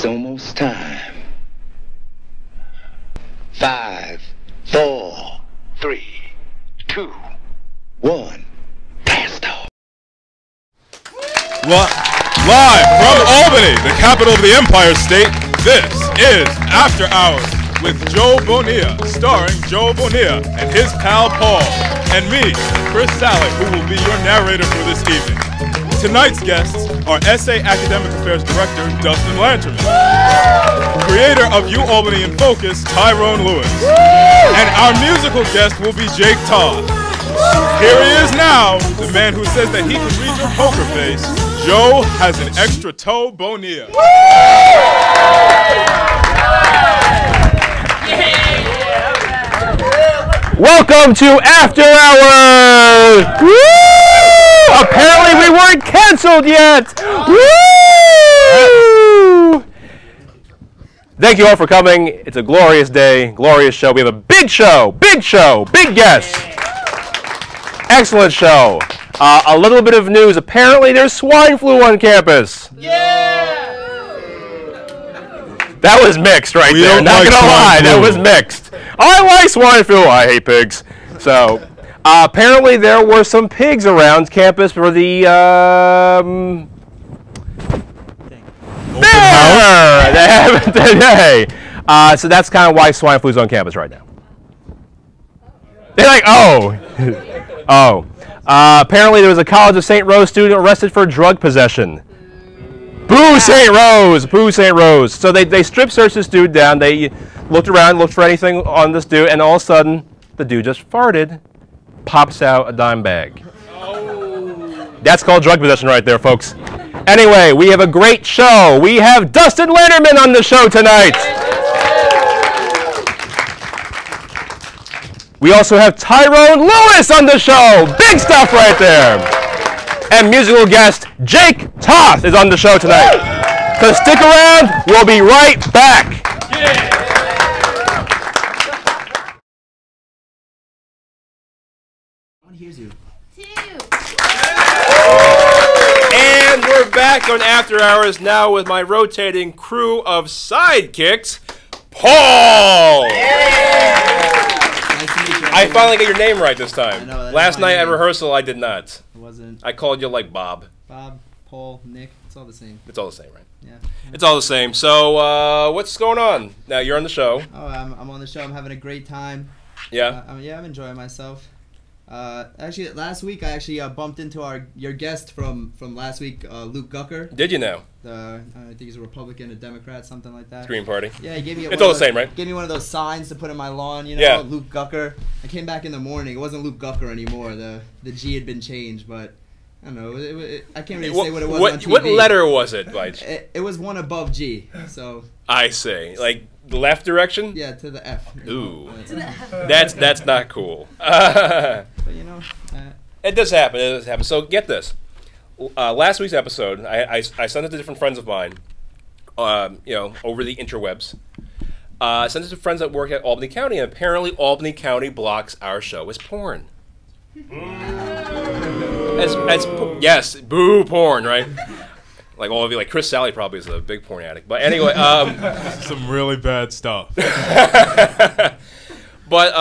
It's almost time. 5, 4, 3, 2, 1. Blast off. Live from Albany, the capital of the Empire State, this is After Hours with Joe Bonilla, starring Joe Bonilla and his pal Paul, and me, Chris Sally, who will be your narrator for this evening. Tonight's guests are SA Academic Affairs Director Dustin Lanterman, creator of UAlbany in Focus, Thyrone Lewis, and our musical guest will be Jake Toth. Here he is now, the man who says that he can read your poker face. Joe has an extra toe Bonilla. Welcome to After Hours! Woo! Apparently we weren't canceled yet! Woo! Thank you all for coming. It's a glorious day, glorious show. We have a big show, big guests. Excellent show. A little bit of news. Apparently there's swine flu on campus. Yeah! That was mixed right there. Not gonna lie, that was mixed. I like swine flu. I hate pigs. So, apparently there were some pigs around campus for the they haven't today. So that's kind of why swine flu's on campus right now. They're like, oh, oh. Apparently there was a College of St. Rose student arrested for drug possession. Boo St. Rose! Boo St. Rose! So they strip searched this dude down. They looked around, looked for anything on this dude, and all of a sudden, the dude just farted, pops out a dime bag. Oh. That's called drug possession right there, folks. Anyway, we have a great show. We have Dustin Lanterman on the show tonight. We also have Tyrone Lewis on the show. Big stuff right there. And musical guest Jake Toth is on the show tonight. So stick around. We'll be right back. And we're back on After Hours now with my rotating crew of sidekicks, Paul. I finally got your name right this time. Last night at rehearsal, I did not. It wasn't. I called you like Bob. Bob, Paul, Nick. It's all the same. It's all the same, right? Yeah. It's all the same. So, what's going on? Now, you're on the show. Oh, I'm on the show. I'm having a great time. Yeah? I'm enjoying myself. Actually, last week, I bumped into your guest from last week, Luke Gucker. Did you know? I think he's a Republican, a Democrat, something like that. Green Party. Yeah, he gave me it's all the same, right? Gave me one of those signs to put in my lawn, you know, yeah. Luke Gucker. I came back in the morning. It wasn't Luke Gucker anymore. The G had been changed, but I don't know. I can't really say what it was on TV. What letter was it, Mike? It was one above G, so. I see. Like the left direction? Yeah, to the F. Ooh. That's not cool. But you know. It does happen. It does happen. So get this. Last week's episode, I sent it to different friends of mine, you know, over the interwebs. I sent it to friends that work at Albany County, and apparently Albany County blocks our show as porn. Yes, boo porn, right? Like all of you, like Chris Sally probably is a big porn addict. But anyway, some really bad stuff. But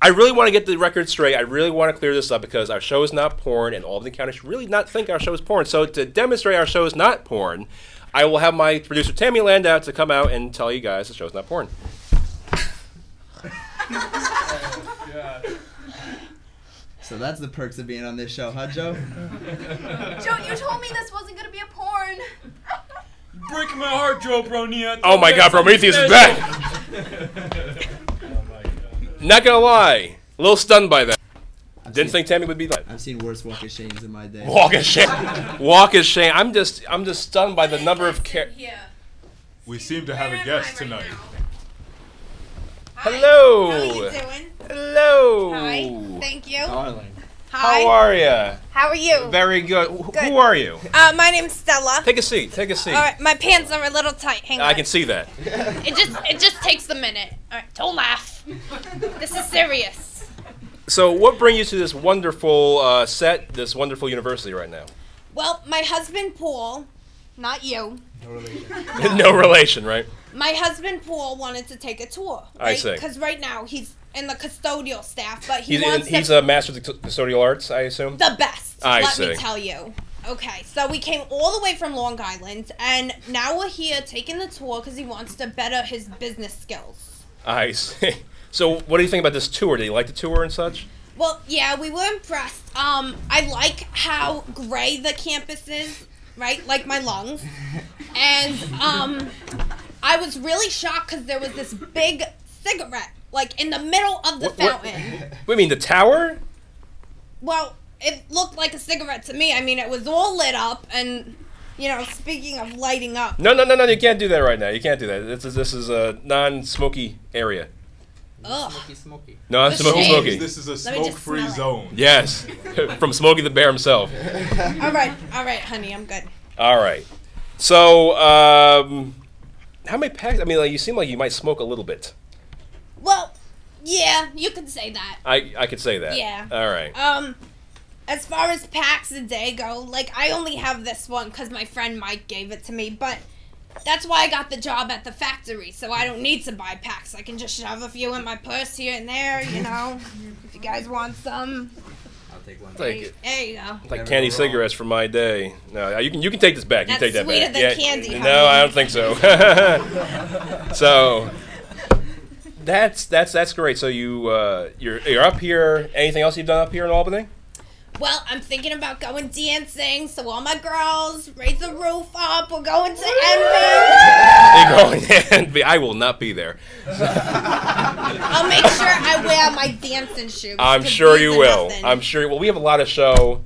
I really want to get the record straight. I really want to clear this up because our show is not porn, and Albany County should really not think our show is porn. So to demonstrate our show is not porn, I will have my producer Tammy Landau to come out and tell you guys the show is not porn. So that's the perks of being on this show, huh, Joe? Joe, you told me this wasn't going to be a porn. Breaking my heart, Joe Bronia. Oh my God, Prometheus is back! Not gonna lie, a little stunned by that. Didn't think Tammy would be like. I've seen worse walk of shames in my day. Walk of shame. Walk of shame. I'm just stunned by the number of We seem to have a guest tonight. Hello. How are you doing? Hello. Hi. Thank you. Darling. Hi. How are you? How are you? Very good. Good. Who are you? My name's Stella. Take a seat. Take a seat. All right, my pants are a little tight. Hang on. I can see that. It just takes a minute. All right, don't laugh. This is serious. So, what brings you to this wonderful set, this wonderful university right now? Well, my husband Paul, not you. No relation. No relation, right? My husband Paul wanted to take a tour. Right? I see. Because right now he's in the custodial staff, but He's a master of the custodial arts, I assume? the best. I let see. me tell you. Okay, so we came all the way from Long Island, and now we're here taking the tour because he wants to better his business skills. I see. So what do you think about this tour? Do you like the tour and such? Well, yeah, we were impressed. I like how gray the campus is, right? Like my lungs. And I was really shocked because there was this big cigarette, like in the middle of the fountain. What do you mean, the tower? Well, it looked like a cigarette to me. I mean, it was all lit up, and, you know, speaking of lighting up. No, you can't do that right now. You can't do that. This is a non-smoky area. Ugh. Smoky. No, it's The smoky. This is a Let me just smoke-free smell it. zone. Yes, from Smokey the Bear himself. All right, honey, I'm good. All right. So, how many packs? I mean, like, you seem like you might smoke a little bit. Well, yeah, you could say that. I could say that. Yeah. All right. As far as packs a day go, like, I only have this one because my friend Mike gave it to me, but that's why I got the job at the factory, so I don't need to buy packs. I can just shove a few in my purse here and there, you know, if you guys want some. I'll take one. Take it. There you go. Like candy cigarettes from my day. No, you can take this back. You That's can take that sweeter back. than candy, honey. No, I don't think so. So that's great. So you're up here. Anything else you've done up here in Albany? Well, I'm thinking about going dancing, so all my girls, raise the roof up, we're going to Envy. You're going to Envy. I will not be there. I'll make sure I wear my dancing shoes. I'm 'cause sure these you are will. nothing. I'm sure. Well, we have a lot of show.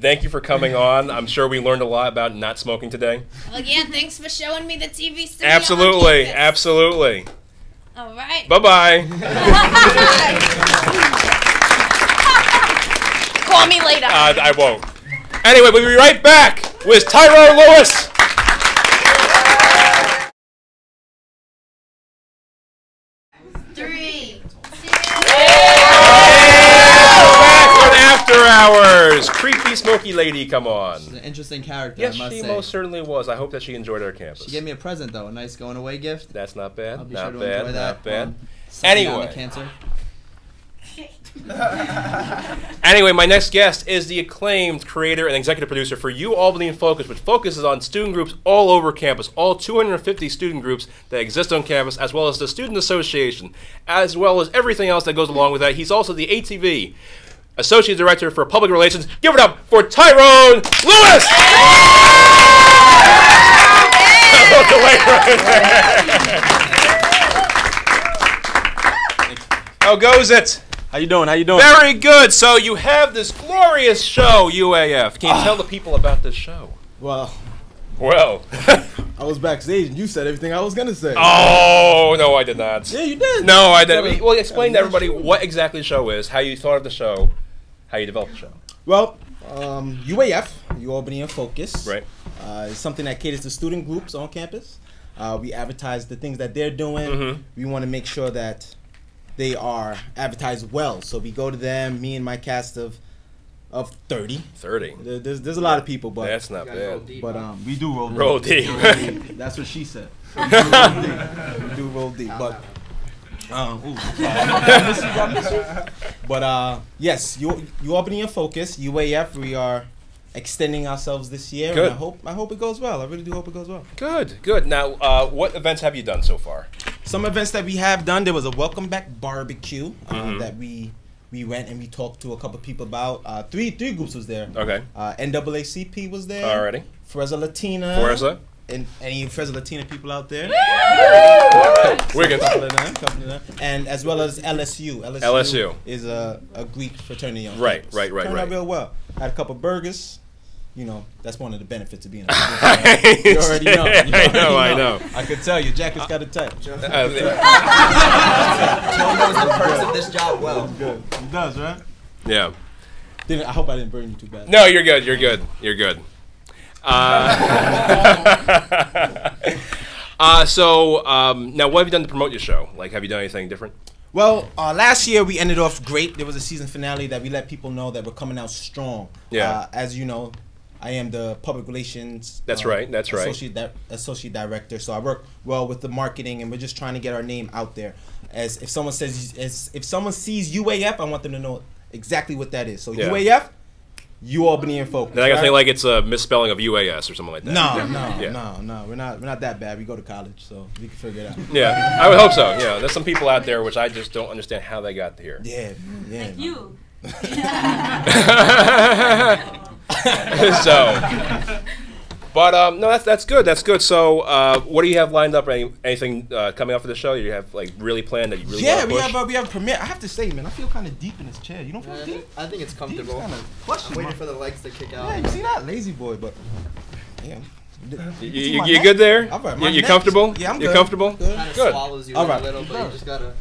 Thank you for coming on. I'm sure we learned a lot about not smoking today. Well, yeah, thanks for showing me the TV studio. Absolutely, on campus. absolutely. All right. Bye-bye. Call me later. I won't. Anyway, we'll be right back with Tyrone Lewis. After Hours. Creepy smoky lady, come on. She's an interesting character, Yes, I must she say. most certainly was. I hope that she enjoyed our campus. She gave me a present, though, a nice going-away gift. That's not bad. I'll be Not sure to bad. enjoy that. Not bad. Sucking down Anyway. the cancer. Anyway, my next guest is the acclaimed creator and executive producer for UAlbany in Focus, which focuses on student groups all over campus, all 250 student groups that exist on campus, as well as the Student Association, as well as everything else that goes along with that. He's also the ATV Associate Director for Public Relations. Give it up for Tyrone Lewis! How goes it? How you doing? How you doing? Very good. So you have this glorious show, UAF. Can you tell the people about this show? Well, Well. I was backstage and you said everything I was gonna say. Oh, no, I did not. Yeah, you did. No, I didn't. Well, explain to everybody what exactly the show is, how you thought of the show, how you developed the show. Well, UAF, UAlbany in Focus, Right. is something that caters to student groups on campus. We advertise the things that they're doing. Mhm. We want to make sure that they are advertised well. So we go to them, me and my cast of 30. 30. There's a lot of people, but That's not bad. but we do roll deep. Roll deep. That's what she said. We do roll deep. But ooh, I miss you. But yes, UAlbany in Focus, UAF. We are extending ourselves this year. Good. And I hope it goes well. I really do hope it goes well. Good, good. Now, what events have you done so far? Some events that we have done. There was a welcome back barbecue Mhm. that we went and we talked to a couple people about. Three groups was there. Okay. NAACP was there. Alrighty. Frezza Latina. Forza? And any Frezza Latina people out there? Wiggins. Couple of them. And as well as LSU. LSU. is a Greek fraternity on Right, campus. right. Turned out real well. Had a couple burgers. You know, that's one of the benefits of being a You already know. I know. I could tell you, Jacket's got a type. Joe knows the perks of this job well. Good. He does, right? Yeah. I hope I didn't burn you too bad. No, you're good. You're good. You're good. Now what have you done to promote your show? Like, have you done anything different? Well, last year we ended off great. There was a season finale that we let people know that we're coming out strong. Yeah. As you know, I am the public relations. That's right. That's right. Associate director. So I work well with the marketing, and we're just trying to get our name out there. As if someone sees UAF, I want them to know exactly what that is. So UAF, UAlbany in focus. Then I gotta think like it's a misspelling of UAS or something like that. No. We're not that bad. We go to college, so we can figure it out. Yeah, I would hope so. Yeah, there's some people out there which I just don't understand how they got here. Yeah. Like you. But no, that's good. That's good. So, what do you have lined up? Anything coming up for the show? You have like really planned that you really want to push? we have a premiere. I have to say, man, I feel kind of deep in this chair. You don't feel deep? I think it's comfortable. I'm waiting for the legs to kick out. Yeah, you see that, lazy boy, but yeah. You good there? All right, you comfortable? Yeah, I'm good. You're comfortable? Good. Kind of swallows you a little, but you just gotta.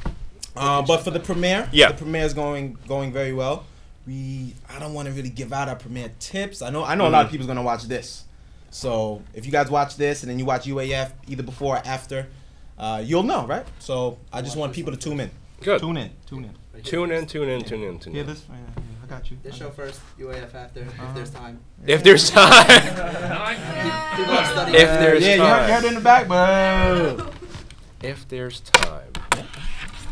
But for the premiere, the premiere is going very well. I don't want to really give out our premiere tips. I know a lot of people's gonna watch this. So if you guys watch this and then you watch UAF either before or after, you'll know, right? So I just want people to tune in. Good. Tune in. Tune in. Yeah, this. I got you. This show first, UAF after, if there's time. If there's time. People are studying. If there's time. Yeah, you heard it in the back, but if there's time.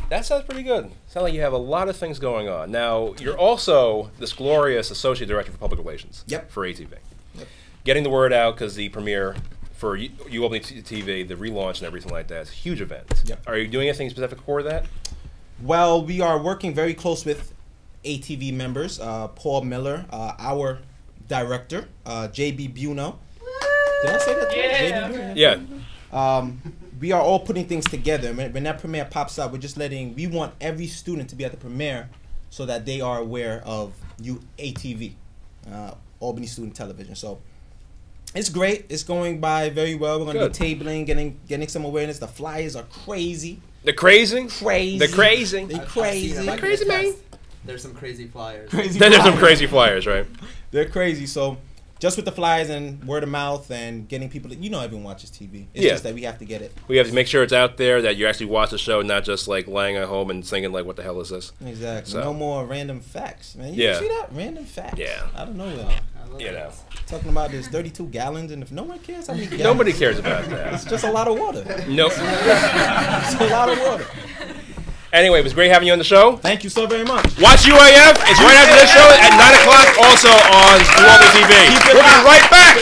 That sounds pretty good. Sounds like you have a lot of things going on. Now, you're also this glorious associate director for public relations. Yep. For ATV. Yep. Getting the word out because the premiere for UAlbany TV, the relaunch and everything like that, is a huge event. Yep. Are you doing anything specific for that? Well, we are working very close with ATV members. Paul Miller, our director, JB Buno. Did I say that? Yeah. JB Buno? Yeah. We are all putting things together. When that premiere pops up, we want every student to be at the premiere so that they are aware of ATV, Albany Student Television. So it's great. It's going by very well. We're going to be tabling, getting some awareness. The flyers are crazy. The crazy? Crazy. The crazy. They're crazy. They're crazy, man. There's some crazy flyers. There's some crazy flyers, right? They're crazy. So just with the flyers and word of mouth and getting people to, everyone watches TV. It's just that we have to get it. We have to make sure it's out there, that you actually watch the show, not just like lying at home and thinking like, what the hell is this? Exactly. So. No more random facts, man. You see that? Random facts. Yeah. I don't know. Talking about this 32 gallons, and if no one cares, how many gallons? Nobody cares about that. It's just a lot of water. Nope. It's a lot of water. Anyway, it was great having you on the show. Thank you so very much. Watch UAF. It's right after this show at 9 o'clock, also on UAlbany TV. We'll be right back.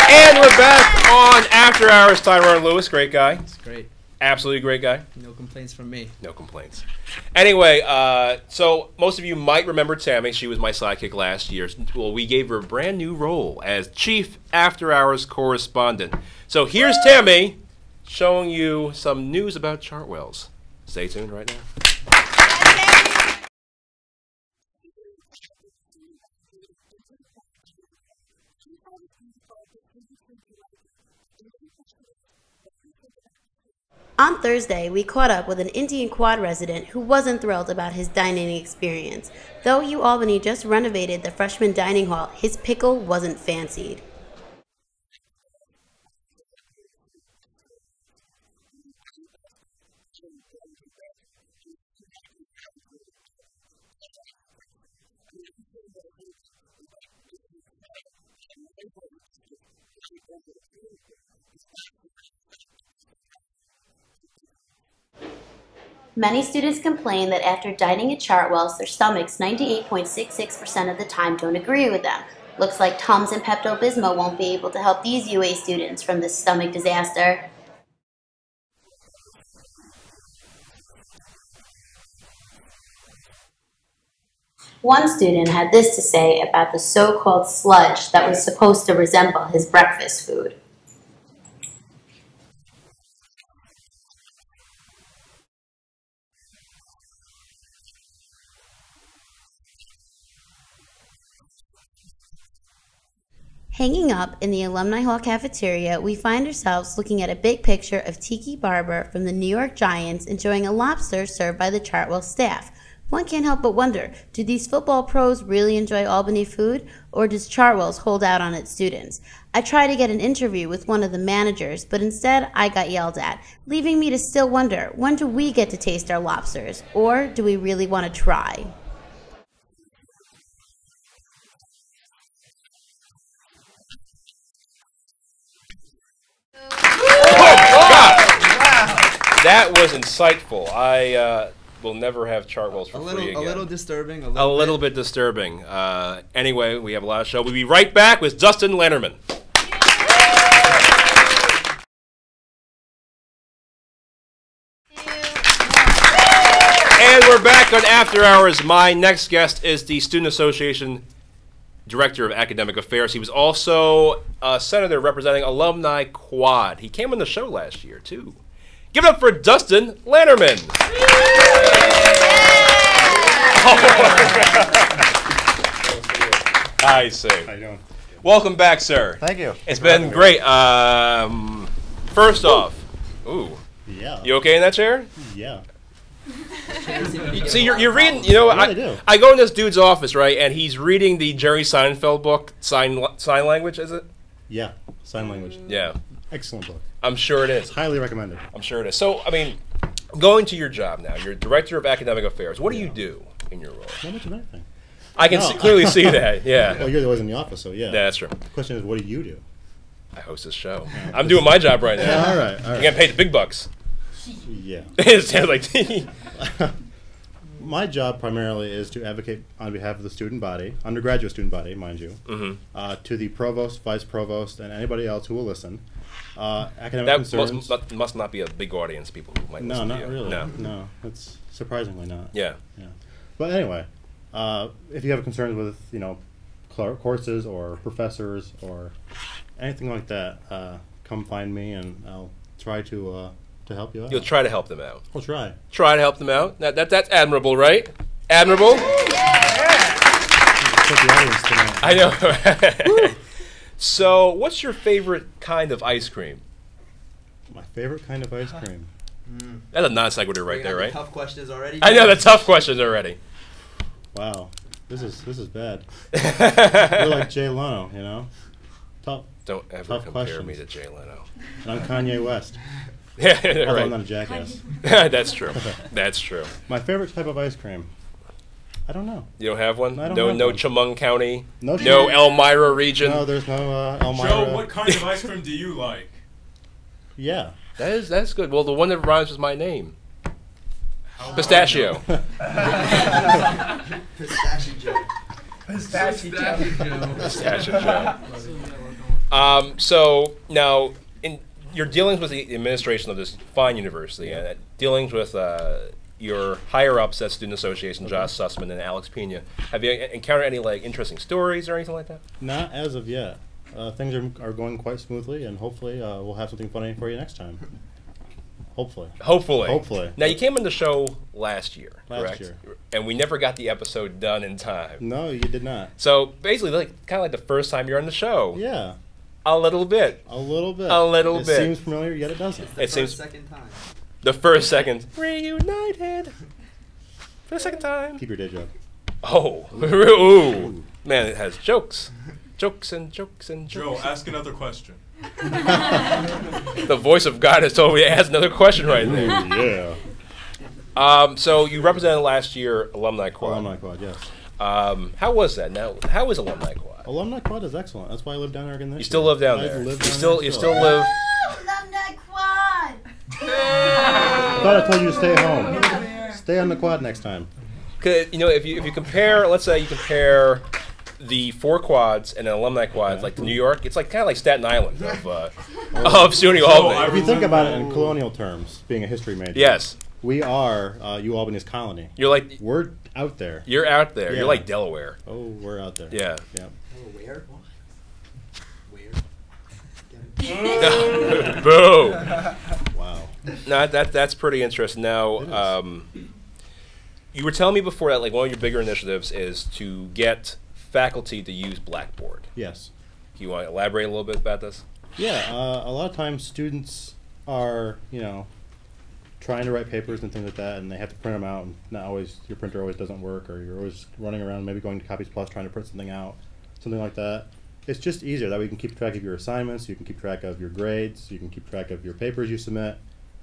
And we're back on After Hours. Thyrone Lewis, great guy. It's great. Absolutely great guy. No complaints from me. No complaints. Anyway, so most of you might remember Tammy. She was my sidekick last year. Well, we gave her a brand new role as Chief After Hours Correspondent. So here's Tammy showing you some news about Chartwells. Stay tuned right now. On Thursday, we caught up with an Indian Quad resident who wasn't thrilled about his dining experience. Though UAlbany just renovated the freshman dining hall, his pickle wasn't fancied. Many students complain that after dining at Chartwells, their stomachs 98.66% of the time don't agree with them. Looks like Tums and Pepto-Bismol won't be able to help these UA students from this stomach disaster. One student had this to say about the so-called sludge that was supposed to resemble his breakfast food. Hanging up in the Alumni Hall cafeteria, we find ourselves looking at a big picture of Tiki Barber from the New York Giants enjoying a lobster served by the Chartwell staff. One can't help but wonder, do these football pros really enjoy Albany food, or does Chartwell's hold out on its students? I tried to get an interview with one of the managers, but instead I got yelled at, leaving me to still wonder, when do we get to taste our lobsters, or do we really want to try? That was insightful. I will never have Chartwell's for free again. A little disturbing. A little bit disturbing. Anyway, we have a lot of show. We'll be right back with Dustin Lanterman. And we're back on After Hours. My next guest is the Student Association Director of Academic Affairs. He was also a senator representing Alumni Quad. He came on the show last year, too. Give it up for Dustin Lanterman. I see. How you doing? Welcome back, sir. Thank you. It's been great. First off, Yeah. You okay in that chair? Yeah. See, you're reading. You know, I go in this dude's office, right, and he's reading the Jerry Seinfeld book, Sign Language, is it? Yeah. Sign language. Yeah. Excellent book. I'm sure it is. Highly recommended. I'm sure it is. So, I mean, going to your job now, you're Director of Academic Affairs. What do you do in your role? Not much of anything. I can clearly see that, yeah. Well, you're always in the office, so yeah. That's true. The question is, what do you do? I host this show. I'm doing my job right now. Yeah, all right. I'm getting paid the big bucks. Yeah. It sounds like my job primarily is to advocate on behalf of the student body, undergraduate student body, mind you, to the provost, vice provost, and anybody else who will listen. Academic concerns. Must not be a big audience, people who might listen to you. Really. No, it's surprisingly not. Yeah. But anyway, if you have concerns with, courses or professors or anything like that, come find me and I'll try to help you out. You'll try to help them out. We'll try. Try to help them out. That's admirable, right? Admirable? I know. So, what's your favorite kind of ice cream? My favorite kind of ice cream? That's a non sequitur right there, right? Tough questions already. I know the tough questions already. Wow, this is bad. You're like Jay Leno, Tough. Don't ever tough compare questions. me to Jay Leno. And I'm Kanye West. Yeah, Although right. I'm not a jackass. That's true. That's true. My favorite type of ice cream? I don't know. You don't have one? I don't no, have no one. Chemung County. No Elmira region. No, there's no Elmira. Joe, what kind of ice cream do you like? Yeah. That's good. Well, the one that rhymes with my name. Pistachio. Pistachio Joe. So now, in your dealings with the administration of this fine university and dealings with your higher ups at Student Association, Josh Sussman and Alex Pena, have you encountered any interesting stories or anything like that? Not as of yet. Things are going quite smoothly, and hopefully we'll have something funny for you next time. Hopefully. Now, you came on the show last year, correct? Last year. And we never got the episode done in time. No, you did not. So, basically, kind of like the first time you're on the show. Yeah. A little bit. It seems familiar, yet it doesn't. It seems second time. The first second. Reunited. For the second time. Keep your day job. Oh. Ooh. Man, it has jokes. Jokes and jokes and jokes. Joe, ask another question. The voice of God has told me to ask another question right there. Yeah. So you represented last year Alumni Quad. Alumni Quad, yes. How was that? Now, how is Alumni Quad? Alumni Quad is excellent. That's why I live down there again this You still live down there. You still live. Alumni Quad! I thought I told you to stay home. Stay on the quad next time. If you compare, let's say you compare the 4 quads and an alumni quads, like to New York, it's like kind of like Staten Island of SUNY Albany. If you think about it in colonial terms, being a history major, yes, we are UAlbany's colony. We're out there. You're out there. Yeah. You're like Delaware. Oh, we're out there. Yeah. Yeah. Where? Boo. Wow. No, that's pretty interesting. Now, you were telling me before that one of your bigger initiatives is to get faculty to use Blackboard. Yes. Do you want to elaborate a little bit about this? Yeah. A lot of times students are, trying to write papers and things like that, and they have to print them out, and not always your printer always doesn't work, or you're always running around, maybe going to Copies Plus trying to print something out, something like that. It's just easier. That way you can keep track of your assignments, you can keep track of your grades, you can keep track of your papers you submit,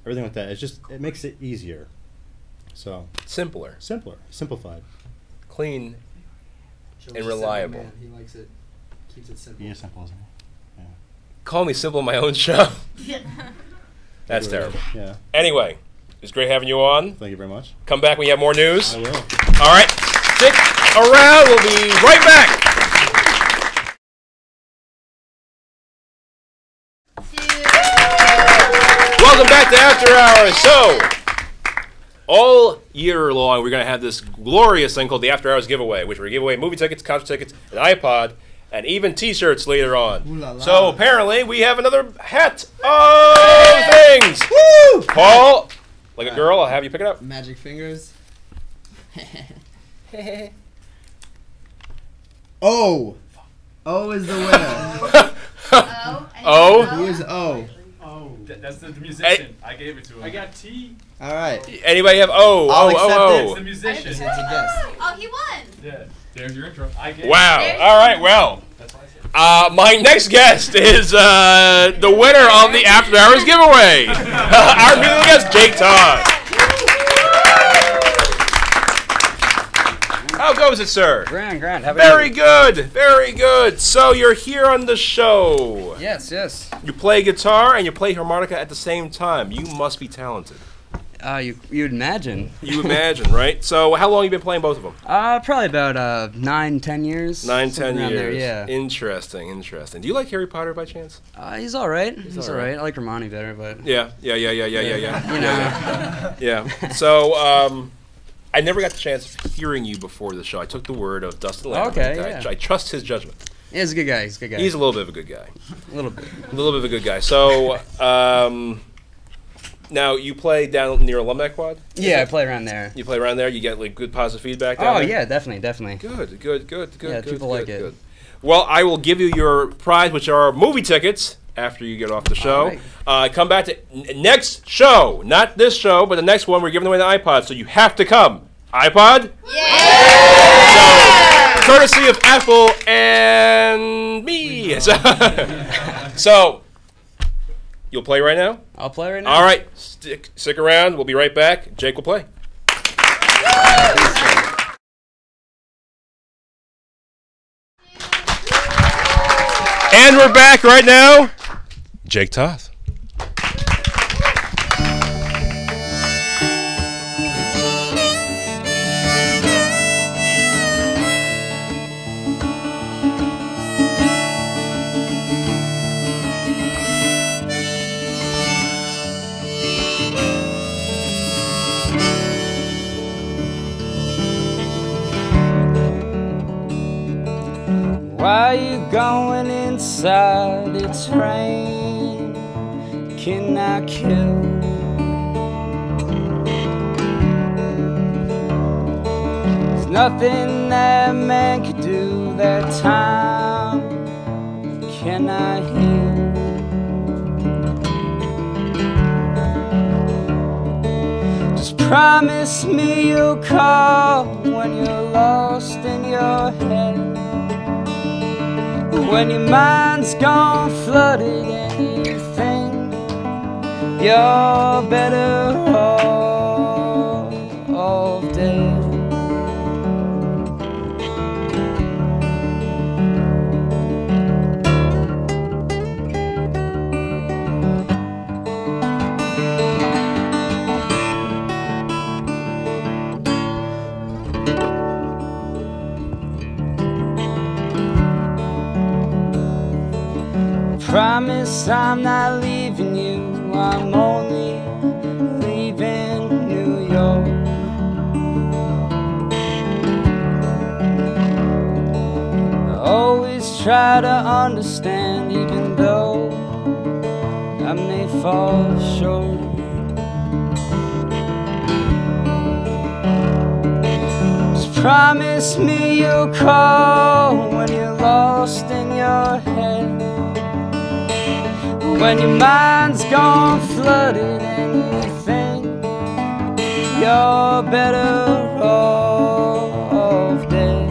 everything like that. It makes it easier. So simpler, simplified, clean, and reliable. He likes it. Keeps it simple. He is simple, isn't he? Yeah. Call me simple in my own show. That's terrible. Yeah. Anyway, it was great having you on. Thank you very much. Come back when you have more news. I will. All right. Stick around. We'll be right back. Welcome back to After Hours. So, all year long, we're going to have this glorious thing called the After Hours giveaway, which we're going to give away movie tickets, concert tickets, an iPod, and even T-shirts later on. Ooh la la. So apparently, we have another hat of things. Woo! Paul, like a girl, I'll have you pick it up. Magic fingers. O. O is the winner. O? Who is O? That's the musician. I gave it to him. I got T. All right. Anybody have O? I'll O, accept O, it. O. It's the musician. It's a guess. Oh, he won. Yeah. There's your intro. I gave Wow. it. All right, well. That's what I said. My next guest is the winner of the After Hours giveaway. Our musical guest, Jake Toth. How goes it, sir? Grand. Very good, very good. So you're here on the show. Yes. You play guitar and you play harmonica at the same time. You must be talented. You'd imagine. You imagine, right? So how long have you been playing both of them? Probably about 9-10 years. 9-10 years. There, yeah. Interesting. Do you like Harry Potter by chance? He's all right. He's all all right. right. I like Hermione better, but Yeah. you know. Yeah. So, I never got the chance of hearing you before the show. I took the word of Dustin Lanterman. Okay, yeah. I trust his judgment. Yeah, he's a good guy. He's a little bit of a good guy. A little bit. A little bit of a good guy. So, now you play down near Alumni Quad? Yeah, I play around there. You play around there? You get like good positive feedback down there? Yeah, definitely. Good. Yeah, people like it. Well, I will give you your prize, which are movie tickets, after you get off the show. Come back to next show. Not this show, but the next one. We're giving away the iPod, so you have to come. iPod? Yeah! So, courtesy of Apple and me. So, you'll play right now? I'll play right now. All right. Stick around. We'll be right back. Jake will play. And we're back right now. Jake Toth. Why you going inside? It's rain. Can I kill? There's nothing that man could do that time. Can I heal? Just promise me you'll call when you're lost in your head. When your mind's gone flooded and you think you're better off dead. Promise I'm not leaving you, I'm only leaving New York. I always try to understand, even though I may fall short. Just promise me you'll call when you're lost in your head. When your mind's gone flooded and you think you're better off dead.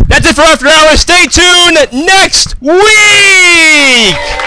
That's it for After Hours. Stay tuned next week!